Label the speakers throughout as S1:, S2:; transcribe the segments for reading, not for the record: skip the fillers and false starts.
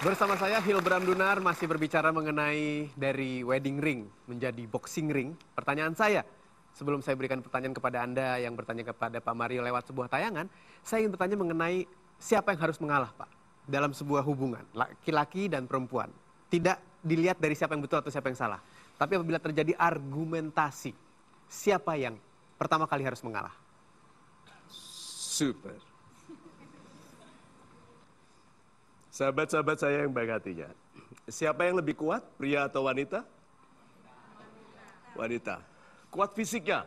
S1: Bersama saya Hilbram Dunar masih berbicara mengenai dari wedding ring menjadi boxing ring. Pertanyaan saya, sebelum saya berikan pertanyaan kepada Anda yang bertanya kepada Pak Mario lewat sebuah tayangan, saya ingin bertanya mengenai siapa yang harus mengalah, Pak, dalam sebuah hubungan, laki-laki dan perempuan. Tidak dilihat dari siapa yang betul atau siapa yang salah. Tapi apabila terjadi argumentasi, siapa yang pertama kali harus mengalah?
S2: Super. Sahabat-sahabat saya yang baik hatinya. Siapa yang lebih kuat, pria atau wanita? Wanita. Kuat fisiknya?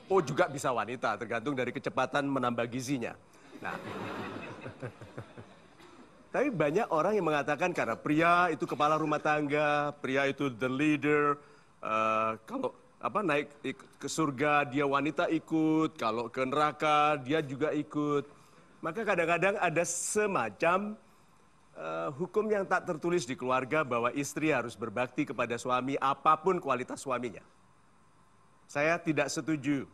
S2: Oh, juga bisa wanita, tergantung dari kecepatan menambah gizinya. Nah, tapi banyak orang yang mengatakan karena pria itu kepala rumah tangga, pria itu the leader, kalau naik ke surga dia wanita ikut, kalau ke neraka dia juga ikut. Maka kadang-kadang ada semacam hukum yang tak tertulis di keluarga bahwa istri harus berbakti kepada suami apapun kualitas suaminya. Saya tidak setuju.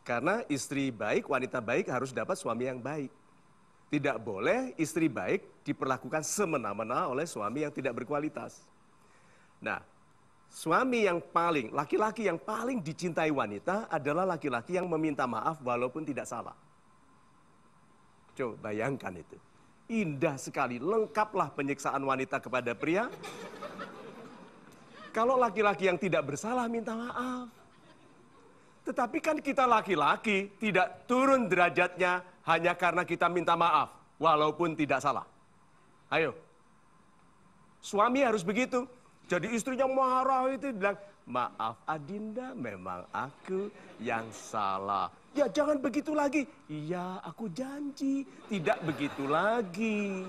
S2: Karena istri baik, wanita baik harus dapat suami yang baik. Tidak boleh istri baik diperlakukan semena-mena oleh suami yang tidak berkualitas. Nah, suami yang paling, laki-laki yang paling dicintai wanita adalah laki-laki yang meminta maaf walaupun tidak salah. Coba bayangkan itu. Indah sekali, lengkaplah penyiksaan wanita kepada pria. Kalau laki-laki yang tidak bersalah minta maaf. Tetapi kan kita laki-laki tidak turun derajatnya hanya karena kita minta maaf, walaupun tidak salah. Ayo. Suami harus begitu. Jadi istrinya marah itu bilang, maaf Adinda, memang aku yang salah. Ya jangan begitu lagi. Iya, aku janji tidak begitu lagi.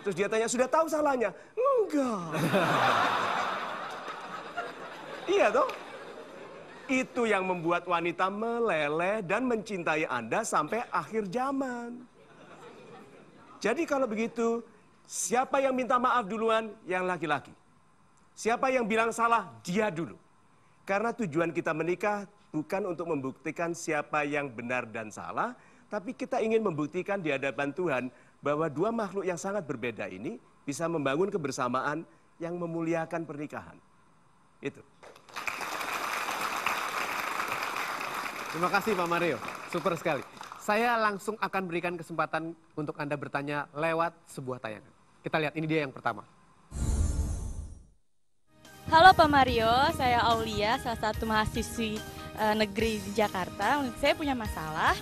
S2: Terus dia tanya, sudah tahu salahnya? Enggak. Iya toh? Itu yang membuat wanita meleleh dan mencintai Anda sampai akhir zaman. Jadi kalau begitu, siapa yang minta maaf duluan? Yang laki-laki. Siapa yang bilang salah? Dia dulu. Karena tujuan kita menikah bukan untuk membuktikan siapa yang benar dan salah, tapi kita ingin membuktikan di hadapan Tuhan bahwa dua makhluk yang sangat berbeda ini bisa membangun kebersamaan yang memuliakan pernikahan. Itu.
S1: Terima kasih Pak Mario, super sekali. Saya langsung akan berikan kesempatan untuk Anda bertanya lewat sebuah tayangan. Kita lihat, ini dia yang pertama.
S3: Halo Pak Mario, saya Aulia, salah satu mahasiswi negeri di Jakarta. Saya punya masalah,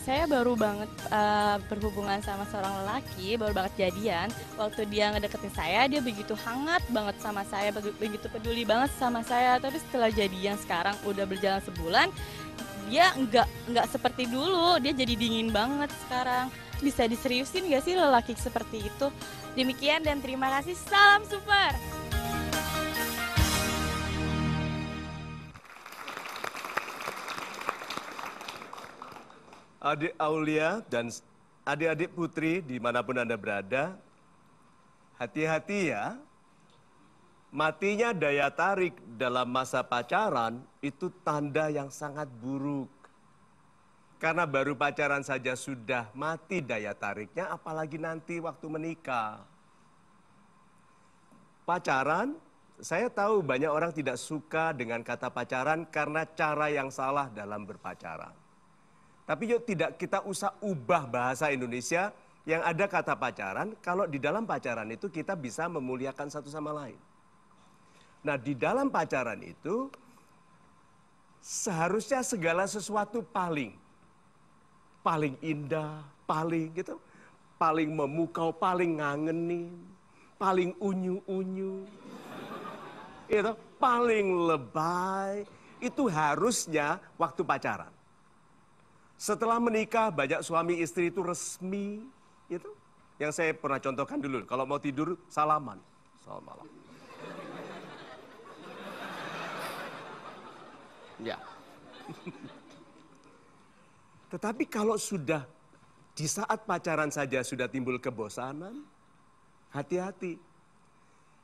S3: saya baru banget berhubungan sama seorang lelaki, baru banget jadian. Waktu dia ngedeketin saya, dia begitu hangat banget sama saya, begitu peduli banget sama saya. Tapi setelah jadian sekarang udah berjalan sebulan, dia nggak seperti dulu, dia jadi dingin banget sekarang. Bisa diseriusin nggak sih lelaki seperti itu? Demikian dan terima kasih, salam super!
S2: Adik Aulia dan adik-adik putri dimanapun Anda berada, hati-hati ya. Matinya daya tarik dalam masa pacaran itu tanda yang sangat buruk. Karena baru pacaran saja sudah mati daya tariknya, apalagi nanti waktu menikah. Pacaran, saya tahu banyak orang tidak suka dengan kata pacaran karena cara yang salah dalam berpacaran. Tapi yuk tidak kita usah ubah bahasa Indonesia yang ada kata pacaran, kalau di dalam pacaran itu kita bisa memuliakan satu sama lain. Nah di dalam pacaran itu seharusnya segala sesuatu paling indah, paling memukau, paling ngangenin, paling unyu-unyu, itu paling lebay, itu harusnya waktu pacaran. Setelah menikah, banyak suami istri itu resmi, itu yang saya pernah contohkan dulu. Kalau mau tidur, salaman, selamat malam. Ya. Tetapi kalau sudah di saat pacaran saja sudah timbul kebosanan, hati-hati.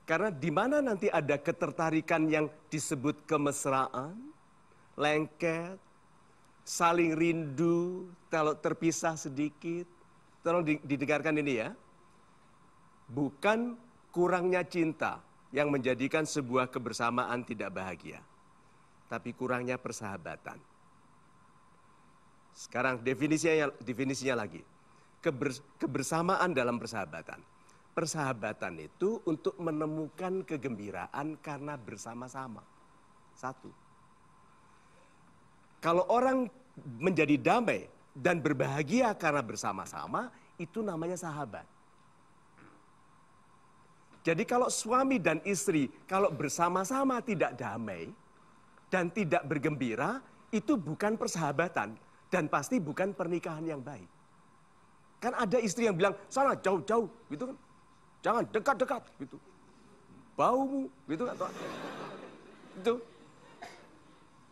S2: Karena di mana nanti ada ketertarikan yang disebut kemesraan, lengket, saling rindu, kalau terpisah sedikit. Tolong didengarkan ini ya. bukan kurangnya cinta yang menjadikan sebuah kebersamaan tidak bahagia, tapi kurangnya persahabatan. Sekarang definisinya lagi. Kebersamaan dalam persahabatan. Persahabatan itu untuk menemukan kegembiraan karena bersama-sama. Satu. Kalau orang menjadi damai dan berbahagia karena bersama-sama, itu namanya sahabat. Jadi kalau suami dan istri, kalau bersama-sama tidak damai dan tidak bergembira, itu bukan persahabatan dan pasti bukan pernikahan yang baik. Kan ada istri yang bilang, sana jauh-jauh, gitu kan. Jangan dekat-dekat, gitu. Baumu, gitu kan. Itu.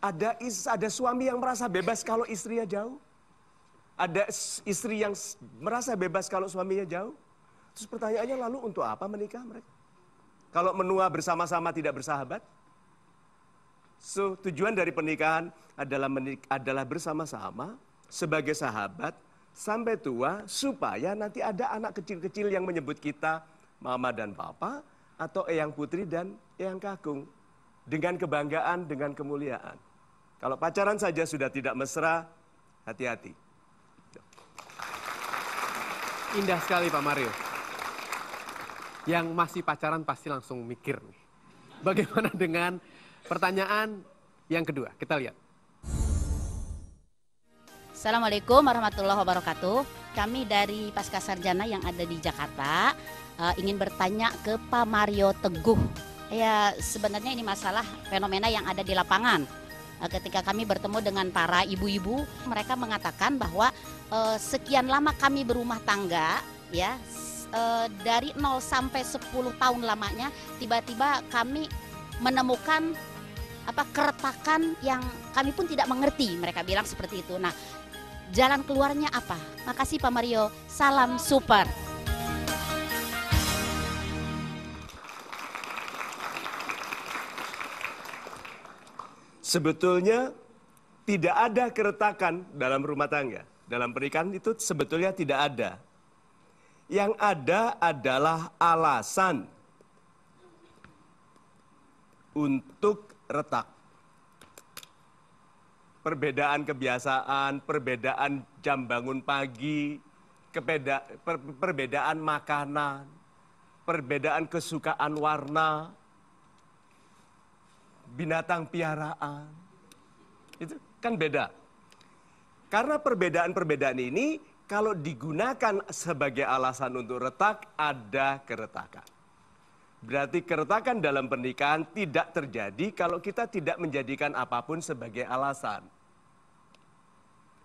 S2: Ada suami yang merasa bebas kalau istrinya jauh. Ada istri yang merasa bebas kalau suaminya jauh. Terus pertanyaannya lalu untuk apa menikah mereka? Kalau menua bersama-sama tidak bersahabat? So, tujuan dari pernikahan adalah bersama-sama sebagai sahabat sampai tua supaya nanti ada anak kecil-kecil yang menyebut kita Mama dan Papa, atau Eyang Putri dan Eyang Kakung. Dengan kebanggaan, dengan kemuliaan. Kalau pacaran saja sudah tidak mesra, hati-hati.
S1: Indah sekali Pak Mario. Yang masih pacaran pasti langsung mikir nih. Bagaimana dengan pertanyaan yang kedua? Kita lihat.
S4: Assalamualaikum warahmatullahi wabarakatuh. Kami dari Pasca Sarjana yang ada di Jakarta ingin bertanya ke Pak Mario Teguh. Ya sebenarnya ini masalah fenomena yang ada di lapangan. Ketika kami bertemu dengan para ibu-ibu, mereka mengatakan bahwa sekian lama kami berumah tangga, ya dari 0 sampai 10 tahun lamanya, tiba-tiba kami menemukan keretakan yang kami pun tidak mengerti. Mereka bilang seperti itu. Nah, jalan keluarnya apa? Makasih Pak Mario, salam super.
S2: Sebetulnya tidak ada keretakan dalam rumah tangga. Dalam pernikahan itu sebetulnya tidak ada. Yang ada adalah alasan untuk retak. Perbedaan kebiasaan, perbedaan jam bangun pagi, perbedaan makanan, perbedaan kesukaan warna, binatang piaraan. Itu kan beda. Karena perbedaan-perbedaan ini kalau digunakan sebagai alasan untuk retak, ada keretakan. Berarti keretakan dalam pernikahan tidak terjadi kalau kita tidak menjadikan apapun sebagai alasan.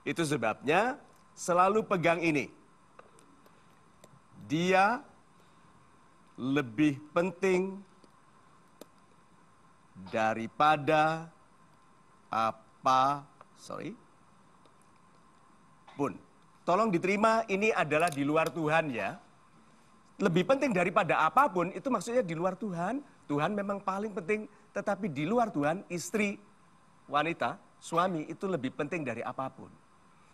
S2: Itu sebabnya selalu pegang ini. Dia lebih penting daripada pun. Tolong diterima, ini adalah di luar Tuhan ya. Lebih penting daripada apapun, itu maksudnya di luar Tuhan. Tuhan memang paling penting, tetapi di luar Tuhan, istri, wanita, suami itu lebih penting dari apapun.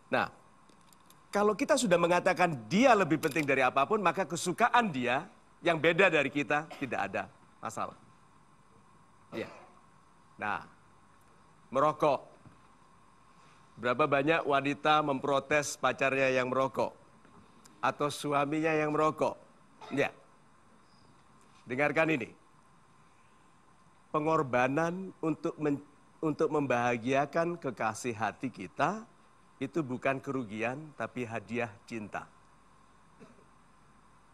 S2: Nah, kalau kita sudah mengatakan dia lebih penting dari apapun, maka kesukaan dia yang beda dari kita tidak ada masalah. Ya. Nah, merokok. Berapa banyak wanita memprotes pacarnya yang merokok? Atau suaminya yang merokok? Ya. Dengarkan ini. Pengorbanan untuk membahagiakan kekasih hati kita, itu bukan kerugian, tapi hadiah cinta.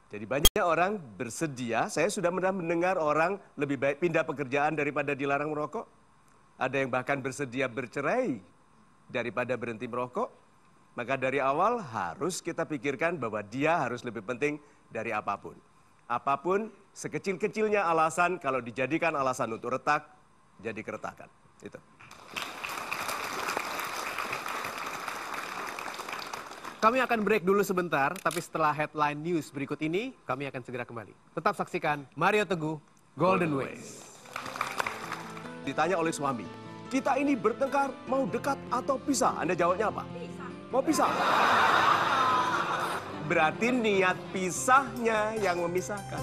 S2: Jadi banyak orang bersedia, saya sudah pernah mendengar orang lebih baik pindah pekerjaan daripada dilarang merokok. Ada yang bahkan bersedia bercerai daripada berhenti merokok. Maka dari awal harus kita pikirkan bahwa dia harus lebih penting dari apapun. Apapun, sekecil-kecilnya alasan, kalau dijadikan alasan untuk retak, jadi keretakan. Itu.
S1: Kami akan break dulu sebentar, tapi setelah headline news berikut ini, kami akan segera kembali. Tetap saksikan Mario Teguh, Golden Ways.
S2: Ditanya oleh suami, kita ini bertengkar mau dekat atau pisah? Anda jawabnya apa? Pisah. Mau pisah? Berarti niat pisahnya yang memisahkan.